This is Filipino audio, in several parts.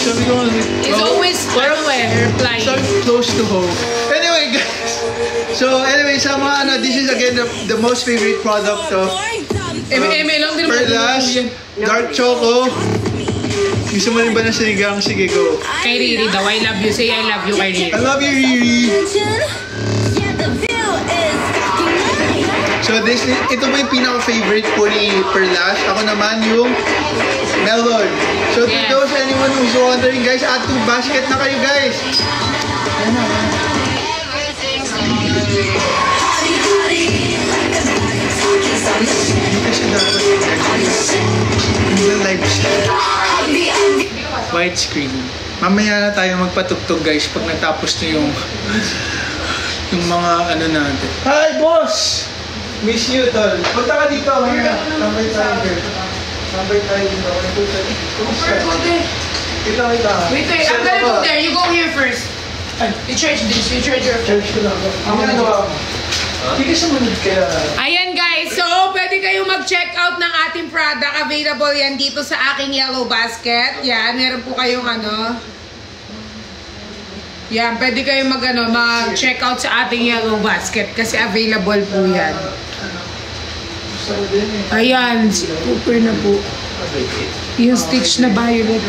Sabi ko nga, It's always replying. So close to home. Anyway, guys. So, anyway, sa mga ano, this is again the most favorite product of Perlas, Dark Choco. Gusto mo rin ba na sinigang? Sige, go. Kay Riri daw, I love you. Say I love you kay Riri. I love you, Riri. So, ito ba yung pinaka-favorite po ni Perlas? Ako naman yung melon. So, to those anyone who's wondering, guys, add to basket na kayo, guys. Widescreen. Mamaya na tayo magpatugtog, guys, pag natapos na yung mga ano natin. Hi, boss! Miss you, tol. Punta ka dito, mamaya. Tambay tayo, girl. Tambay tayo dito. Kita. Wait, I'm gonna go there. You go here first. You charge this. You charge your phone. Charge ko lang. Ang ginagawa mo. Hindi ka sumunod kaya... Ayan guys, so pwede kayo mag-check out ng ating product. Available yan dito sa aking yellow basket. Yan, meron po kayong ano. Yan, pwede kayo mag-check out sa ating yellow basket kasi available po yan. Ayan, si Cooper na po. Yung stitch na violet.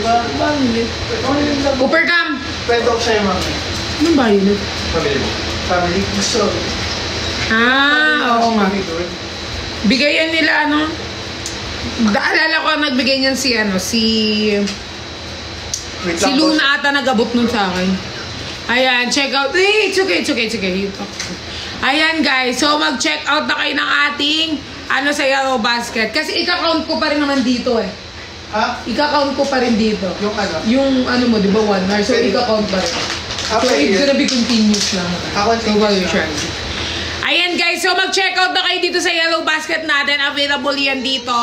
Cooper, come! Pwede ako sa'yo, mami. Anong violet? Family mo. Family? Gusto. Oo nga. Bigayan nila ano? Alala ko nagbigay niyan si Luna ata nag-abot nun sa akin. Ayan, check out. It's okay. You talk. Ayan guys, so mag-check out na kayo ng ating sa yellow basket. Kasi ika-count ko pa rin naman dito eh. Ha? Ika-count ko pa rin dito. Yung ano? Yung ano mo, di ba 1 hour? So ika-count pa rin. So it's gonna be continuous lang. Continuous lang. Ayan guys, so mag-check out na kayo dito sa yellow basket natin. Available yan dito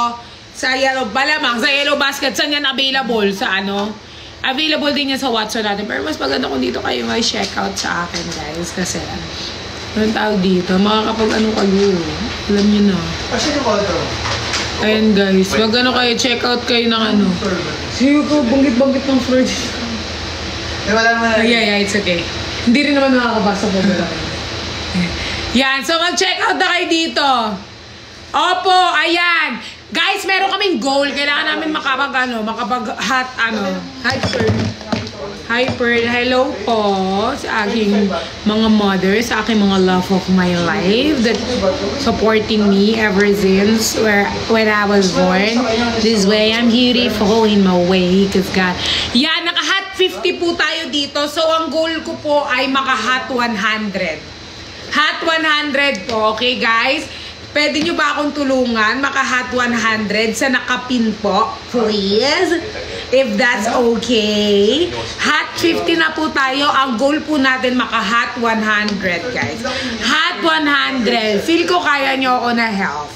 sa yellow, balamang sa yellow basket. Saan yan available? Sa ano? Available din yan sa Watson natin. Pero mas maganda kung dito kayo mag-check out sa akin guys. Kasi anong tawag dito? Makakapag kayo. Alam nyo na. Kasi yung auto. Ayan guys, wag kayo, check out kayo ng ano. Sige ko, banggit-banggit ng Ford. Wala naman. Yeah, it's okay. Hindi rin naman nakakabasa po ba kayo. Yan, so mag-check out na kayo dito. Opo, ayan. Guys, meron kaming goal. Kailangan namin makapag-hot Hyper. Hello po sa aking mga mothers, sa aking mga love of my life that supporting me ever since when I was born. This way, I'm beautiful in my way. Cause God. Yan, naka-hot 50 po tayo dito. So, ang goal ko po ay maka-hot 100. Hot 100 po, okay guys? Pwede nyo ba akong tulungan? Maka-hot 100 sa nakapin po, please. If that's okay. Hot 50 na po tayo. Ang goal po natin maka-hot 100, guys. Hot 100. Feel ko kaya nyo ako na help.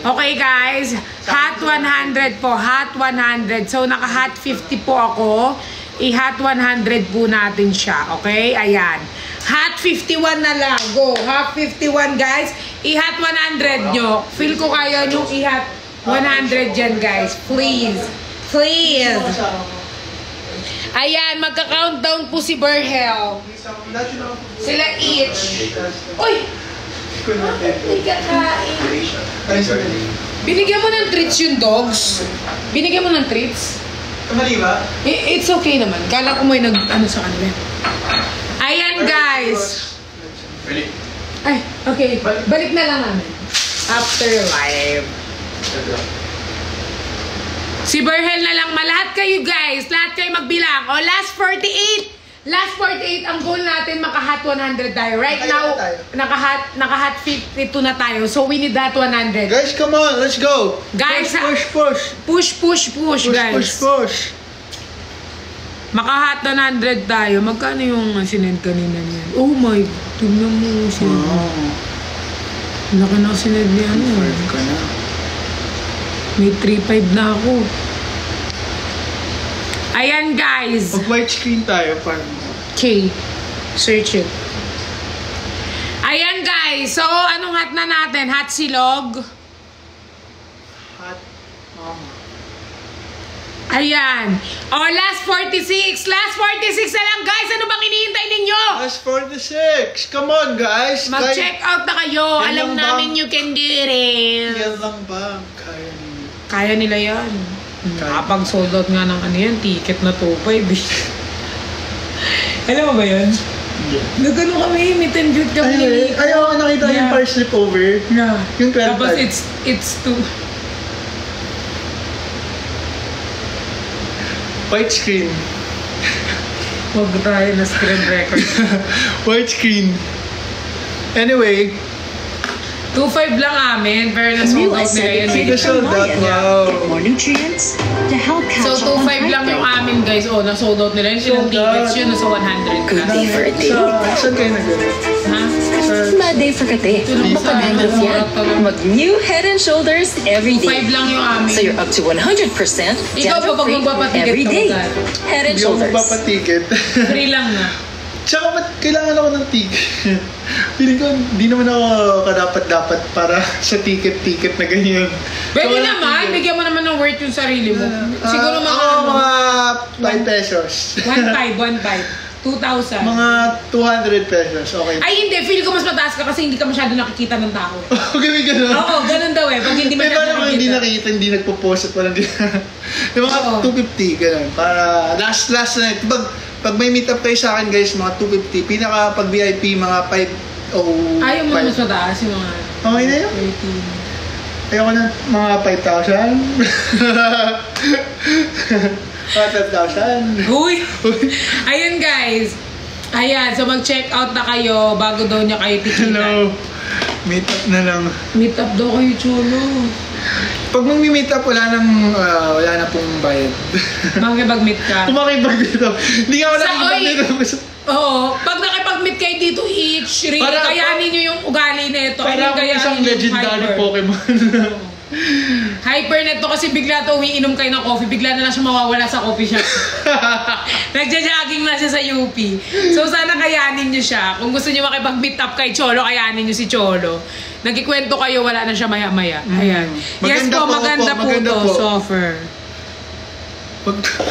Okay, guys? Hot 100 po. Hot 100. So, naka-hot 50 po ako. I-hot 100 po natin siya. Okay? Ayan. Hot 51 na lang. Go. Hot 51, guys. I-hot 100 nyo. Feel ko kaya nyo i-hot 100 dyan, guys. Please. Please. Ayan. Magka-countdown po si Berhel. Sila each. Uy! Hindi kakain. Binigyan mo ng treats yung dogs? Binigyan mo ng treats? Mali ba? It's okay naman. Kala ko may sa kanila. Ayan, guys. Ay, okay. Balik na lang namin. After live. Si Berhel na lang. Lahat kayo, guys. Lahat kayo magbilang. O, last 48. Last 48, ang goal natin, maka-hot 100 tayo. Right now, naka-hot 52 na tayo. So, we need that 100. Guys, come on. Let's go. Guys, push, guys. Push. Maka-hot 100 tayo. Magkano yung sinend kanina niyan? Oh my, tignan mo sinend. Wow. Laki na sinend niya. May 3.5 na ako. Ayan, guys. Mag-white screen tayo. Okay. Search it. Ayan, guys. So, anong hot na natin? Hot silog? Hot mama. Ayan. Oh, last 46. Last 46 na lang, guys. Ano bang hinihintay ninyo? Last 46. Come on, guys. Mag-check out na kayo. Yan Alam lang namin ba? you can do it. Yan lang ba? Kaya ninyo. Kaya nila yan. Nakapag-sold out nga ng ano yan, ticket na 2.5. Alam mo ba yun? Nagano kami, meet and greet kami. Ayaw ko nakita yung par slipover. Yeah. Yung 12 Tapos type. it's too... White screen. Huwag tayo na screen record. White screen. Anyway. 2.5 lang amin, pero na-sold out nila yun. Sold out, wow. More nutrients to help catch So, up on 2.5 lang yung heartbreak. amin, guys. Oh, na-sold out nila yun. Ilang Sold tickets out. yun? Nasa 100 Good plus. day for a date. Saan kayo nag-gano'n? Ha? Bad day for kate. Tulong Baka sa nandang amin. yan. Mag-new Head and Shoulders every 5 day. lang yung amin. So you're up to 100% Ikaw pa pag dandruff-free magpapatiket every ka day. agad. Head and Hindi ako Shoulders. magpapatiket. Free lang na. Tsaka ba't kailangan ako ng ticket? Feeling ko, di naman ako kadapat-dapat para sa ticket na ganyan. Pwede Kung walang naman, ticket. bigyan mo naman ng worth yung sarili mo. Siguro mga Ako, ano, mga 5 pesos. 1.5. 2,000. Mga 200 pesos, okay. Ay hindi, feel ko mas mataas ka kasi hindi ka masyado nakikita ng tao. Okay, gano'n. Oo, ganun daw eh. Pag hindi May masyado paano kung hindi nakikita, hindi nagpo-post at walang di... Yung mga Oo. 250, gano'n. Para last na night. Pag may meet up kayo sa akin guys, mga 250. Pinaka pag VIP, mga 505. Ayaw mo mas mataas yung mga Okay na yun? 13. Ayoko na mga 5,000. Mga 5,000. Uy! Ayun guys. Ayan, so mag-check out na kayo bago daw niya kayo tikitan. Hello. Meet up na lang. Meet up daw kayo, Cholo. Pag mag-meet up, wala na pong bayad. Makikipag-meet ka. Kung makipag-meet up, hindi nga wala Sa- nakipag-meet up. Oo, pag nakipag-meet kayo dito, each ring, Para- kayanin nyo yung ugali na ito. Parang isang legendary Pokemon. Hyper net to kasi bigla to umiinom kayo ng coffee, bigla na lang siya mawawala sa coffee shop. Nagja-jogging na siya sa UP. So sana kayanin nyo siya. Kung gusto nyo makipag-meet up kay Cholo, kayanin nyo si Cholo. Nagkikwento kayo, wala na siya maya-maya. Ayan. Yes Maganda po, po, maganda po maganda to. po. Soffer.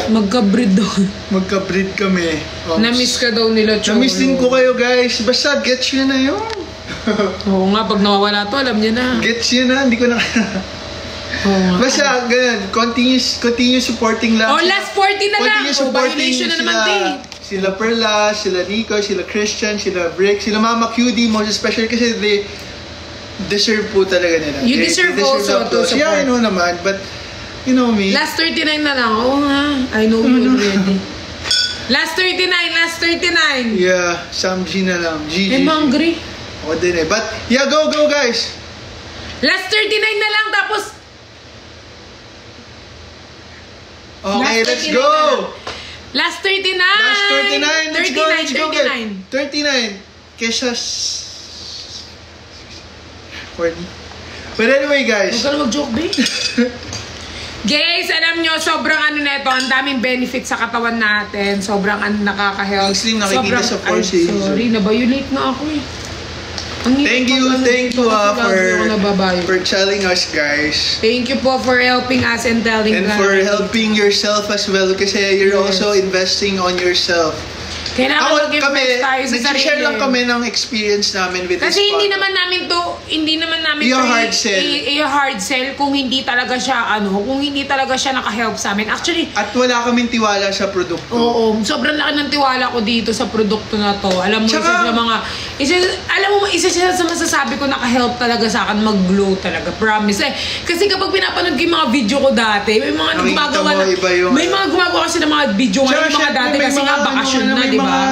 Magka-breed daw. Magka-breed kami. Na-miss ka daw nila, Cholo. Na-miss din ko kayo guys. Basta gets yun na yun. Oo nga, pag nawawala to, alam niya na. Gets yun na, hindi ko na... Oo nga. Basta ganun, continue supporting lang. Oh, last 40 na lang. Continue Oh, supporting violation na naman, sila Perla, sila Nico, sila Christian, sila Brick, sila Mama QD, most especially kasi they deserve po talaga nila. You They deserve deserve also that to applause. Yeah, I support. know naman, but you know me. Last 39 na lang. Oo nga. I know you already. Last 39, last 39. Yeah, Sam G na lang. GG. I'm hungry. O din eh. But, yeah, go guys. Last 39 na lang, tapos... Okay, Last let's 39 go. na lang. Last 39! Last 39. Let's go, let's go. 39. 39. Kesa... Corny. But anyway, Huwag guys. ka na mag-joke, babe. Guys, alam nyo, sobrang ano neto, ang daming benefits sa katawan natin. Sobrang nakaka-help. Ang slim nakikita sa Four Ay, Seasons. sorry, nabiolate na ako eh. Ang hirap Thank you pag- kasi lagi ako nababayo. for telling us, guys. Thank you po for helping us and telling And us. for helping yourself as well kasi you're also investing on yourself. Kailangan mag-invest tayo sa nag-share sarili. lang kami ng experience namin with Kasi this hindi podcast. naman namin I-hard sell. i-hard sell kung hindi talaga siya kung hindi talaga siya naka-help sa amin. Actually, At wala kaming tiwala sa produkto. oo, sobrang laki ng tiwala ko dito sa produkto na to. Alam mo, Tsaka- isa siya sa masasabi ko naka-help talaga sa akin mag-glow talaga. Promise. Kasi kapag pinapanood ko yung mga video ko dati, may mga Nakikita gumagawa mo, iba yung- may mga gumagawa kasi ng mga video ngayon, mga syempre, dati may kasi mga nga bakasyon na, di May ba? mga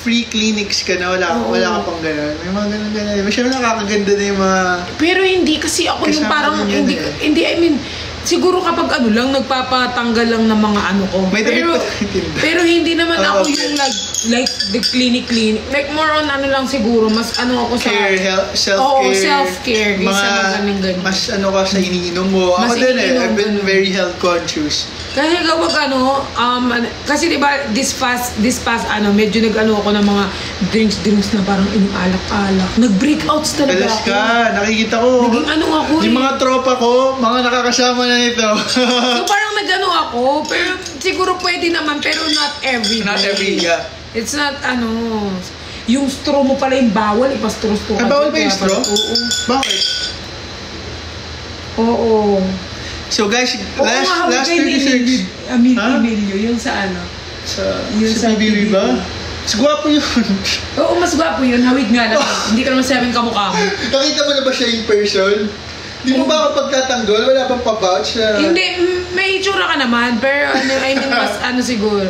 free clinics ka na, wala ka pang gano'n. May mga gano'n. Masyadong nakakaganda na yung mga... Pero hindi kasi ako yung Kasama parang din yan hindi I mean siguro kapag lang nagpapatanggal lang ng mga ano ko. May damit pero pa tayo tinda. pero hindi naman Ah, ako okay. yung like the clinic. Like more on ano lang siguro mas ano ako sa self-care. Oo, self-care. Isa na ganun. Mas ano ka sa iniinom mo. Mas Ako din eh. iniinom, I've been ganun. very health conscious. Kasi kapag kasi 'di ba this past medyo nag-ano ako ng mga drinks na parang alak-alak. Nag-breakouts talaga Dalas ako. ka, nakikita ko. Naging ano ako Yung eh. mga tropa ko, mga nakakasama na nito. So parang nag-ano ako, pero siguro pwede naman, pero not every Not day. every, yeah. It's not, yung straw mo pala yung bawal, ipa-straw-straw ka. Bawal ba yung straw? Oo. Bakit? Oo. So guys, Oo, last kay 36. Emilio, yung sa ano. Yung Sa PBB ba? Mas gwapo yun. Oo, mas gwapo yun. Hawig nga lang. Hindi ka naman 7 kamukha mo. Nakita mo na ba siya in person? Di mo ba ako pagtatanggol? Wala bang pa-vouch na... Hindi, may itsura ka naman. Pero I mean, mas siguro.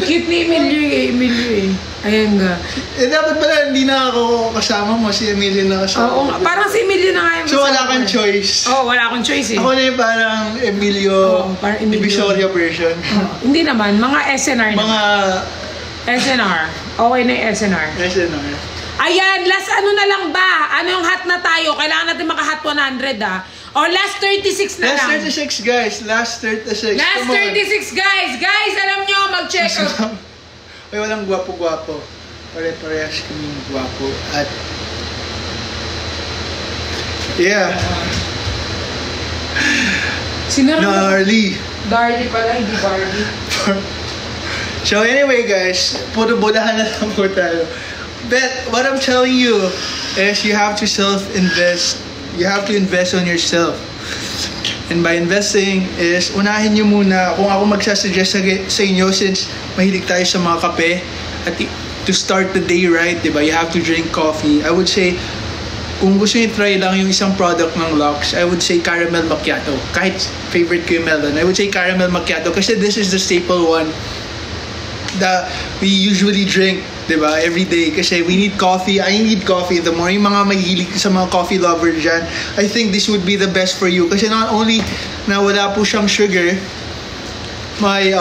Cute ni Emilio eh. Ayan nga. Dapat pala hindi na ako kasama mo. Si Emilio na kasama. Oo, parang si Emilio na nga yung So wala kasama kang ko. choice. Oo, wala akong choice eh. Ako na yung parang Emilio, parang Emilio. Divisoria version. Hindi naman, mga SNR na. Mga SNR. Okay na yung SNR. SNR. Ayan, last ano na lang ba? Ano yung hot na tayo? Kailangan natin maka-hot 100 ah. O last 36 na Last lang. 36 guys. Last 36. Last Come on. 36 guys. Guys, alam nyo, mag-check out. Ay, walang gwapo-gwapo. Pare-parehas kaming gwapo. At... Yeah. Sinara mo. Gnarly. Darly pala, hindi Barbie. So anyway guys, puro bodahan na lang po tayo. But what I'm telling you is you have to self-invest. You have to invest on yourself. And by investing is, unahin nyo muna, kung ako magsasuggest sa inyo, since mahilig tayo sa mga kape, at to start the day right, diba, you have to drink coffee. I would say, kung gusto nyo try lang yung isang product ng Lux, I would say caramel macchiato. Kahit favorite ko yung melon, I would say caramel macchiato kasi this is the staple one that we usually drink, diba, every day. Kasi we need coffee. I need coffee in the morning. Mga mahilig sa mga coffee lovers dyan, I think this would be the best for you. Kasi not only na wala po siyang sugar, may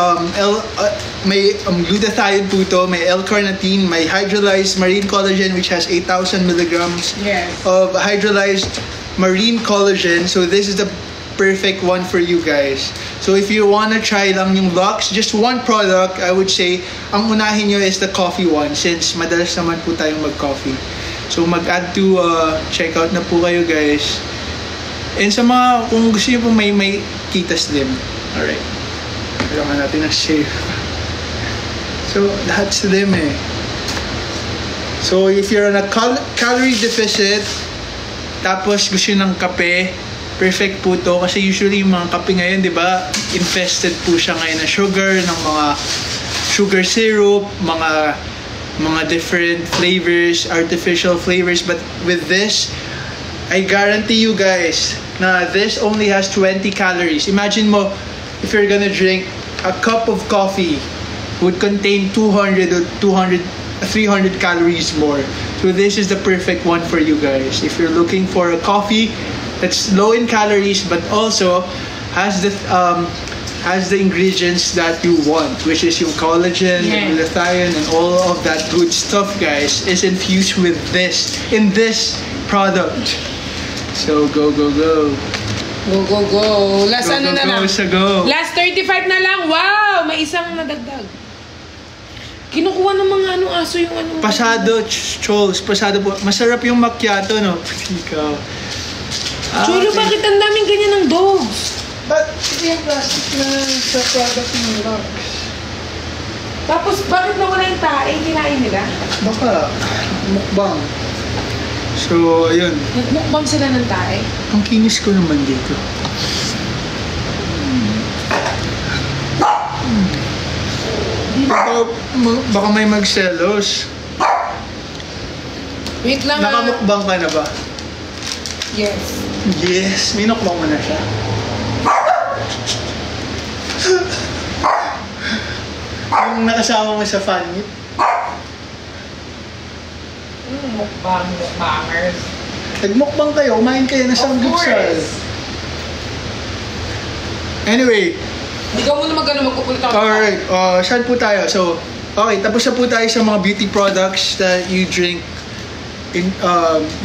glutathione po ito, may L-carnitine, may hydrolyzed marine collagen which has 8,000 milligrams Yes. of hydrolyzed marine collagen. So this is the perfect one for you guys. So if you wanna try lang yung Lux, just one product, I would say, ang unahin nyo is the coffee one since madalas naman po tayong mag-coffee. So mag-add to checkout na po kayo guys. And sa mga, kung gusto nyo po may Kita Slim. Alright. Kailangan natin na shave. So, lahat slim eh. So, if you're on a calorie deficit, tapos gusto nyo ng kape, perfect po to. Kasi usually yung mga kape ngayon, di ba, infested po siya ngayon na sugar, ng mga sugar syrup, mga different flavors, artificial flavors. But with this, I guarantee you guys na this only has 20 calories. Imagine mo, if you're gonna drink a cup of coffee would contain 200 or 300 calories more. So this is the perfect one for you guys. If you're looking for a coffee that's low in calories but also has the ingredients that you want, which is yung collagen, Yeah. the glutathione, and all of that good stuff, guys, is infused with this in this product. So go. Go. Last ano na lang? Go. Last 35 na lang. Wow! May isang nadagdag. Kinukuha ng mga aso yung ano. Pasado, Chols. Pasado po. Masarap yung macchiato, no? Ikaw. Chulo, bakit ang daming ganyan ng dogs? But, hindi yung plastic na sa product ng Lux. Tapos, bakit nawala yung tae? Kinain nila? Baka, mukbang. So, ayun. Nagmukbang sila ng tae. Ang kinis ko naman dito. Baka may magselos. Wait lang ah. Nakamukbang ka na ba? Yes. Yes, minukbang mo na siya. Yung nakasama mo sa fan meet. Mukbangers. Nagmukbang kayo, kumain kayo na sa gupsal. Anyway, Ikaw muna magkukulit ako. alright, saan po tayo? So, okay, tapos na po tayo sa mga beauty products that you drink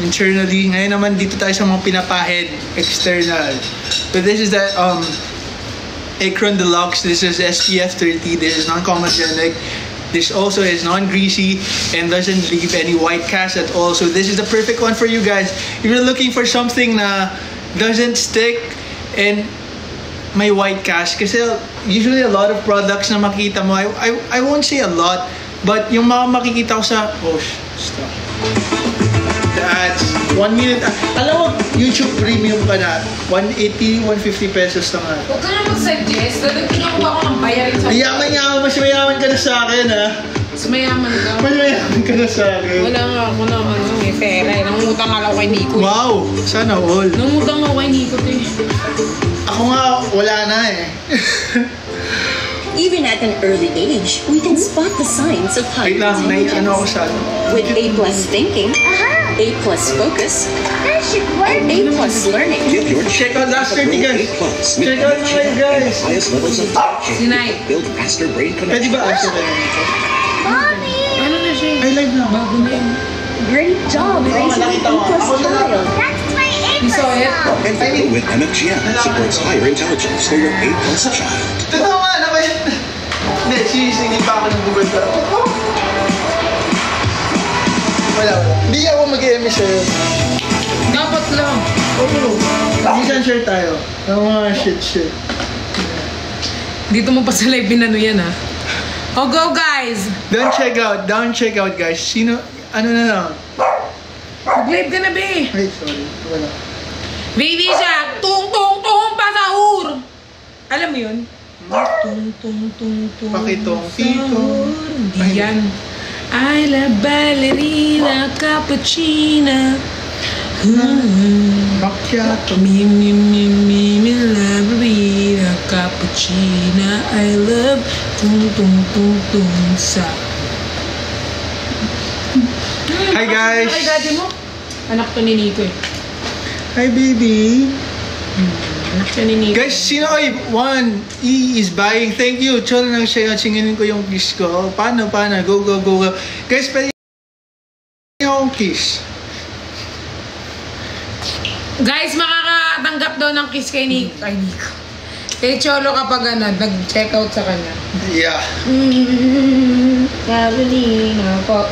internally. Ngayon naman dito tayo sa mga pinapahid, external. So this is the Acron Deluxe. This is SPF 30. This is non-comedogenic. This also is non-greasy and doesn't leave any white cast at all. So this is the perfect one for you guys. If you're looking for something na doesn't stick and may white cast kasi usually a lot of products na makita mo, I won't say a lot, but yung mga makikita ko sa stop. The ads, 1 minute, alam mo, YouTube Premium ka na, 180, 150 pesos lang nga. Huwag ka na mag-suggest. Dahil pinakuha ko ng bayarin sa... Mas mayaman ka na sa akin, ha? Mas mayaman ka. Mas mayaman ka na sa akin. Wala nga ako ng pera. Nangungutang nga ako kay Nico. Wow, sana all. Nangungutang ako kay Nico, Ako nga, wala na eh. Even at an early age, we can spot the signs of high Wait lang, intelligence. ako sa With A+ thinking, A+ focus, and A+ learning. Give your Check out last 30 guys. A+ Check out naman guys. highest levels of teaching. Sinay. Build faster brain Pwede connections. ba answer na yun? Ano na siya? Ay, live na. Bago na yun. Great job raising an A+ child. You saw it? And with MFGM supports higher intelligence for your A+ child. Totoo nga naman. Hindi, sinisingin pa ako ng Google Drive. Wala. Hindi ako mag-EMS sa'yo. Dapat lang. Minsan share tayo. Ang mga shit. Dito mo pa sa live pinano yan, ha? Oh, go, guys! Don't check out guys. Sino, ano na lang. Mag-live ka na, be! Ay, sorry. Wala. Baby Shark! Tung, tung, tung! Pasahur! Alam mo yun? Tung, tung, tung, tung. Pakitong tito. Sahur. Hindi yan. I love ballerina, cappuccino. Macchiato. Me, love ballerina, cappuccino. I love tung, tung, tung, tung, sa. Hi guys. Ay, daddy mo? Anak to ni Nico eh. Hi baby. Anak siya ni Nico. Guys, sino ay? One E is buying. Thank you. Chol lang siya. Singinin ko yung kiss ko. Paano? Go. Guys, pwede yung kiss. Guys, makakatanggap daw ng kiss kay Nico. Kay Nico. Kay Cholo kapag nag-check out sa kanya. Yeah. Carolina ko.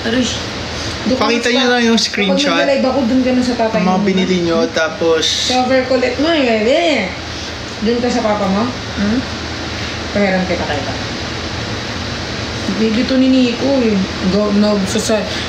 Arush. Pakita nyo lang yung screenshot. Kapag nag-live ako, dun ka na sa tatay Ang mo. mga binili nyo. Tapos, Cover kulit mo eh. Dun ka sa papa mo? Pahiram kita. Baby to ni Nico eh.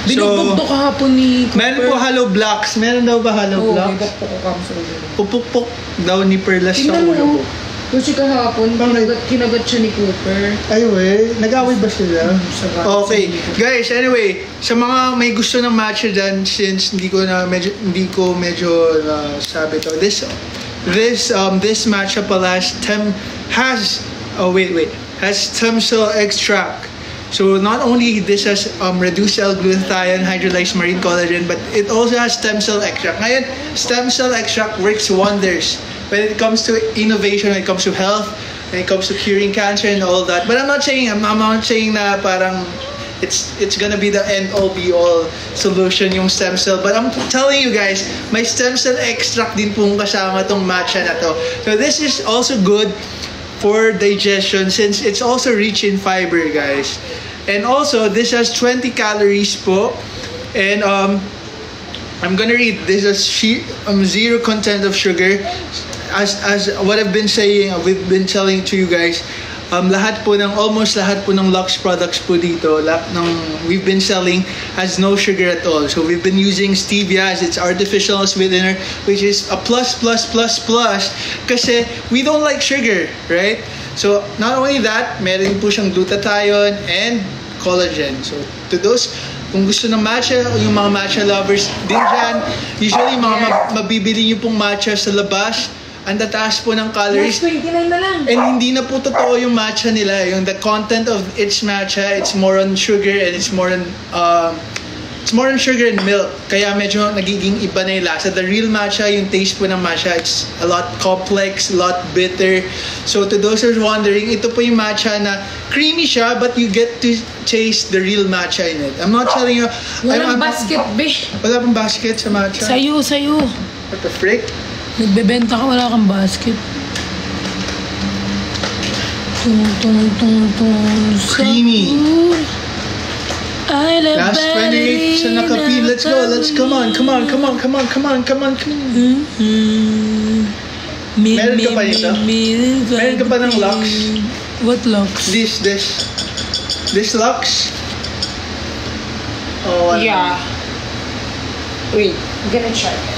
Binugbog to kahapon ni Nico. meron po hollow blocks. Meron daw ba hollow Oo, blocks? bibok ko kamo sa ulo. Pupukpuk daw ni Perlas sa Tingnan ulo mo. ko. Kasi kahapon, Bakit? kinagat siya ni Cooper. Ay, we. Nag-away ba sila? Sa Okay. Guys, anyway, sa mga may gusto ng matcha dyan, since hindi ko medyo sabi to. This matcha pala has stem cell extract. So not only this has reduced L-glutathione, hydrolyzed marine collagen, but it also has stem cell extract. Ngayon, stem cell extract works wonders when it comes to innovation, when it comes to health, when it comes to curing cancer and all that. But I'm not saying na parang it's gonna be the end all be all solution yung stem cell. But I'm telling you guys, may stem cell extract din pong kasama tong matcha na to. So this is also good for digestion since it's also rich in fiber, guys. And also, this has 20 calories po. And I'm gonna read. This is zero content of sugar. As what I've been saying, we've been telling to you guys, almost lahat po ng Lux products po dito, we've been selling has no sugar at all. So we've been using stevia as its artificial sweetener, which is a plus. Kasi we don't like sugar, right? So not only that, meron po siyang glutathione and collagen. So to those kung gusto ng matcha, yung mga matcha lovers din dyan, usually mga mabibili nyo pong matcha sa labas, ang tataas po ng calories. 29 na lang. And hindi na po totoo yung matcha nila. Yung the content of its matcha, it's more on sugar and it's more on sugar and milk. Kaya medyo nagiging iba na yung lasa. The real matcha, yung taste po ng matcha, it's a lot complex, a lot bitter. So to those who are wondering, ito po yung matcha na creamy siya, but you get to taste the real matcha in it. I'm not telling you... Walang basket, bish. Wala pang basket sa matcha? Sa'yo. What the frick? Nagbebenta ka, wala kang basket. Tung. Creamy. I love Last 28 sa nakapi. Let's go. Come on. Meron ka pa nito? Meron ka pa ng Lux? What Lux? This Lux? Oh, ano? Yeah. Wait, I'm gonna check it.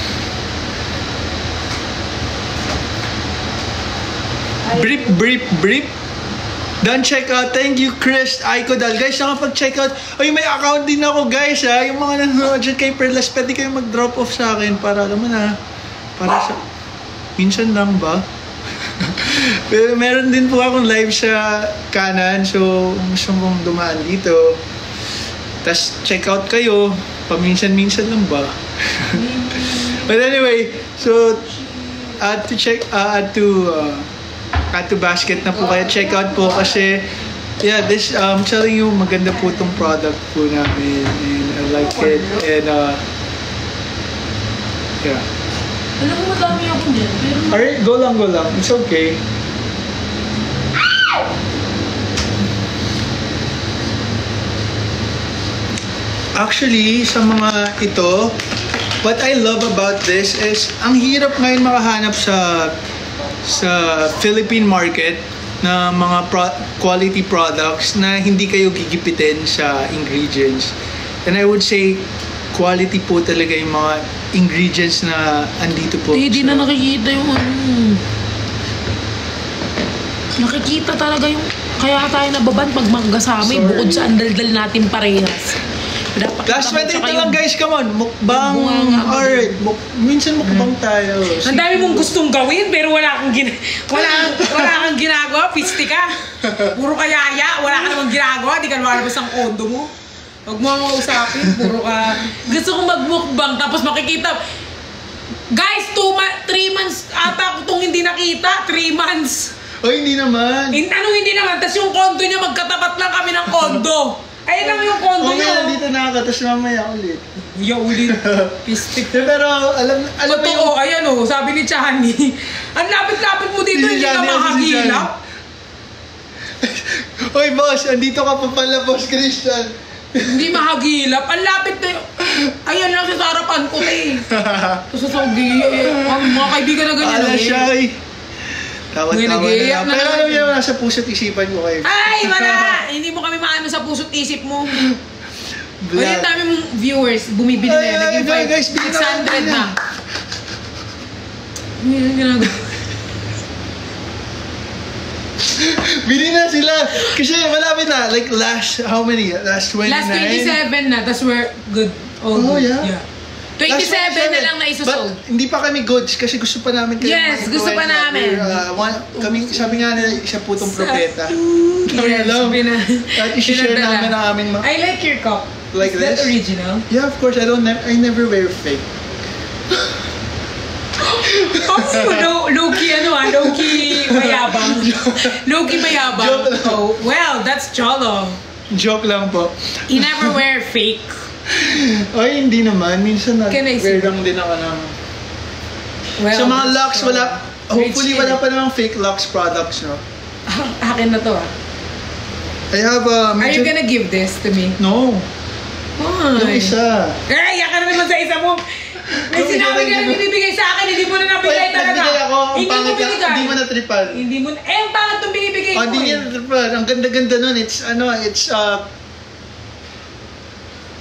Brief. Don't check out. Thank you, Chris Aicodal. Guys, nakapag-check out. Ay, may account din ako, guys, ha. Yung mga nanonood dyan kay Perlas, pwede kayo mag-drop off sa akin para, alam mo na, para sa... Minsan lang ba? Pero meron din po akong live sa kanan. So, gusto mong dumaan dito. Tapos, check out kayo. Paminsan-minsan lang ba? But anyway, so, add to basket na po kayo. Check out po kasi yeah, this I'm telling you, maganda po tong product po namin and I like it and yeah. Alam mo, madami ako dyan. Alright, go lang. It's okay. Actually, sa mga ito, what I love about this is ang hirap ngayon makahanap sa Philippine market na mga quality products na hindi kayo gigipitin sa ingredients. And I would say quality po talaga yung mga ingredients na andito po. Hindi na nakikita yung ano. Nakikita talaga yung... Kaya tayo nababan pag magkasama bukod sa andaldal natin parehas. Last 28 na lang guys, come on. Mukbang. Alright. Minsan mukbang tayo. Ang dami mong gustong gawin pero wala kang ginagawa. Pisti ka. Puro kayaya. Wala ka namang ginagawa. Di ka lumalabas ang kondo mo. Huwag mo ang usapin. Puro ka. Gusto kong magmukbang tapos makikita. Guys, 3 months ata ko itong hindi nakita. 3 months. Oy, hindi naman. Anong hindi naman? Tapos yung kondo niya, magkatapat lang kami ng kondo. Ayun lang yung kondo niya. Dito na ako, tapos mamaya ulit. Kuya, ulit. Pistik. Pero, alam mo totoo, ayan o, sabi ni Chani. Ang lapit-lapit mo dito, hindi ka makakilap. Hoy, boss, andito ka pa pala, boss Christian. Hindi mahagilap. Ang lapit na yun. Ayan lang sa harapan ko eh. Tapos sa mga kaibigan na ganyan. Ala siya eh. Tawad-tawad na lang. Pero alam niyo, nasa puso't isipan ko kayo. Ay, wala! Hindi mo kami maano sa puso't isip mo. Wala yung dami mong viewers, bumibili na yan. Naging 600 na. Hindi na ginagawa. Bili na sila. Kasi malapit na. Like last, how many? Last 29? Last 27 na. That's we're good. Oh, yeah? 27 na lang na isasold. But hindi pa kami goods kasi gusto pa namin kayo. Yes, gusto pa namin. Sabi nga nila, isa po itong propeta. Yes, at isi-share namin ang aming mga... I like your cup. Like Is this? that original? Yeah, of course. I never wear fake. Low-key low-key mayabang. Low-key mayabang. Oh, well, that's Cholo. Joke lang po. You never wear fake. Ay, hindi naman. Minsan nag-wear lang din ako ng... Well, sa mga Lux, wala... Hopefully, wala pa namang fake Lux products, no? Akin na to, ah. I have a... Are you gonna give this to me? No. Why? Yung isa. Ay, yaka na naman sa isa mo. May sinabi ka na binibigay sa akin, hindi mo na nabigay talaga. Nagbigay ako, ang Hindi mo pangit binigay. hindi mo natripan. Hindi mo na... ang pangit itong binibigay mo. Hindi niya natripan. Ang ganda-ganda nun. It's,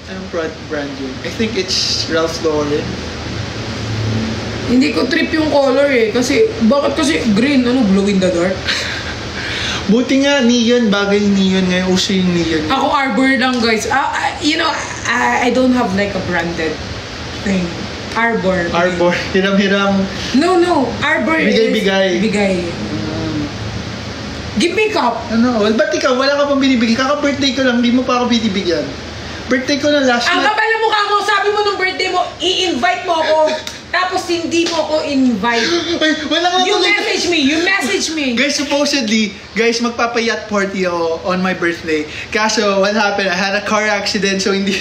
anong brand yun? I think it's Ralph Lauren. Hindi ko trip yung color eh. Kasi, bakit kasi green? Ano, glow in the dark? Buti nga, neon. Bagay yung neon ngayon. Uso yung neon. Ako Arbor lang, guys. You know, I don't have like a branded thing. Arbor. Arbor. Hiram-hiram. No. Arbor Bigay-bigay. Bigay. Give me cup. Ano? Well, ba't ikaw? Wala ka pang binibigay. Kaka-birthday ko lang. Di mo pa ako binibigyan. Birthday ko na last Ang night. kapal na mukha mo. Sabi mo nung birthday mo, i-invite mo ako. Tapos hindi mo ako invite. Ay, wala ka You tuloy. message me. Guys, supposedly, magpapa-yacht party ako on my birthday. Kaso, what happened? I had a car accident, so hindi...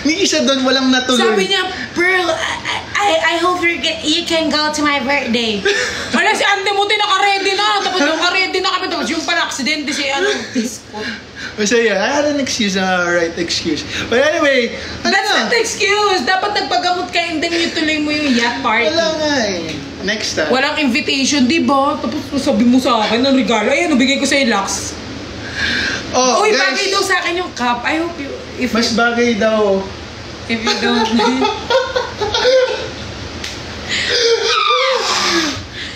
Ni isa doon, walang natuloy. Sabi niya, Pearl, I hope you can go to my birthday. Wala si Ante Muti, naka-ready na. Tapos naka-ready na kami. Tapos yung pala-aksidente si Biskot. So yeah, I had an excuse, right excuse. But anyway, That's not the excuse. Dapat nagpagamot ka and then you tuloy mo yung yacht party. Wala nga eh. Next time. Walang invitation, di ba? Tapos sabi mo sa akin ng regalo. Ayan, nabigay ko sa'yo, Lux. Oh, Uy, guys. bagay daw sa akin yung cup. I hope you... Mas bagay daw. If you don't...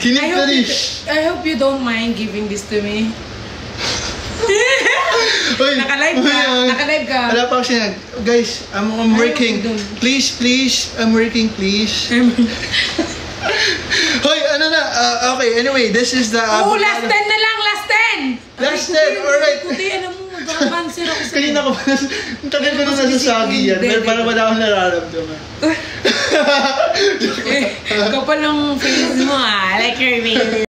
Can you finish? I hope you don't mind giving this to me. Uy, Naka-live ka. Naka-live ka. Wala pa ako sinag. Guys, I'm working. Please, I'm working, please. Hoy, ano na? Okay, anyway, this is the... Oh, last 10 na lang, last 10! Last 10, alright. Kundi, alam mo, magkakapanser ako sa'yo. Kanina ko pa, ang tagal ko na nasasagi yan. Pero parang wala akong nararamdaman. Kapal ang face mo, like your face.